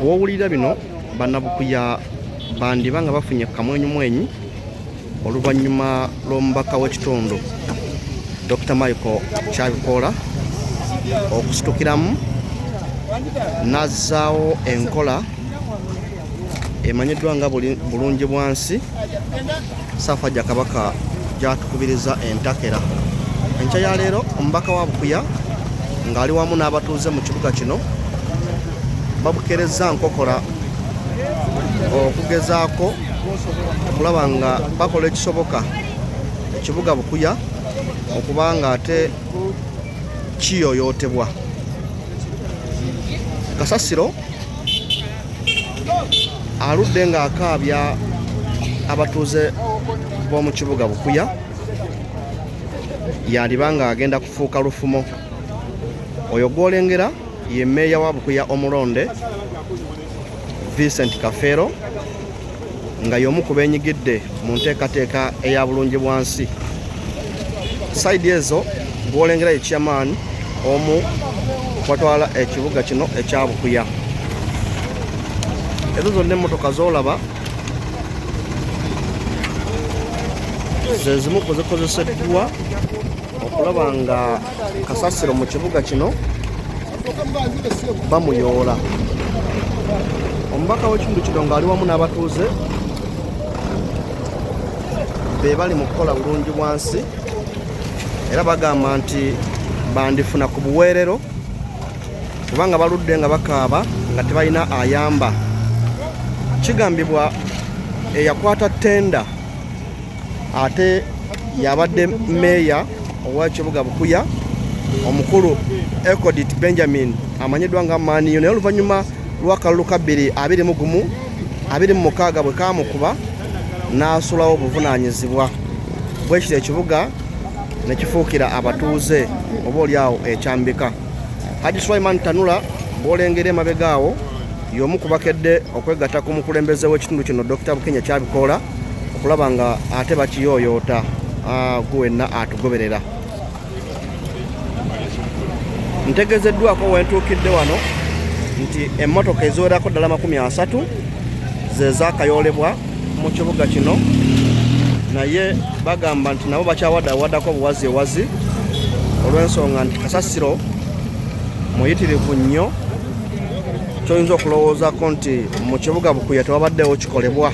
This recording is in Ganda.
Owulira bino bannabukuya bandiba nga bafunye kamwenyumwenyi oluvannyuma lw'omubaka w'ekitundu Dr. Michael Kyabikoola okusitukiramu n'azzaawo enkola emanyiddwa nga bulungi bwansi Ssaabasajja Kabaka gy'atukubiriza entakera. Enkya ya leero omubaka wa Bukuya ng'ali wamu n'abatuuze mu kibuga kino babukereza nkokola okugezaako okulaba nga bakola ekisoboka ekibuga Bukuya okuba nga ate kiyoyootebwa. Kasasiro aludde ng'akaabya abatuuze b'omu kibuga Bukuya yandiba nga agenda kufuuka lufumo. Oyo gw'olengera ye mmeeya wa Bukuya omulonde Vincent Kafeero nga y'omu ku beenyigidde mu nteekateeka eya bulungi bwansi. Saidi ezo gw'olengera ye chairman omu kwatwala ekibuga kino ekya Bukuya. Ezo zonna emmotoka z'olaba ze zimu ku zikozeseddwa okulaba nga kasasiro mu kibuga kino bamuyoola. Omubaka w'ekitundu kino ng'ali wamu n'abatuuze be bali mu kukola bulungi bwansi era bagamba nti bandifuna ku buweerero kubanga baludde nga bakaaba nga tebalina ayamba. Kigambibwa eyakwata tenda ate yabadde mmeeya ow'ekibuga Bukuya omukulu Ekodit Benjamin amanyiddwa nga Maniyo, naye oluvannyuma lw'akalulu ka 2026 bwe kaamukuba n'asulawo obuvunaanyizibwa bwekiro ekibuga ne kifuukira abatuuze oba oliawo ekyambika. Haji Sulaiman Tanula bw'olengera emabega awo y'omu ku bakedde okwegatta ku mukulembeze w'ekitundu kino Dr. Bukenya Kyabikoola okulaba nga ate bakiyooyoota gwenna atugoberera. Ntegezeddwako wentuukidde wano nti emmotoka eziwerako ddala 30 ze zaakayoolebwa mu kibuga kino, naye bagamba nti nabo bakyawadawaddako obuwazi olw'ensonga nti kasasiro muyitirivu nnyo kyoyinza okulowoozaako nti mu kibuga Bukuya tewabaddewo kikolebwa.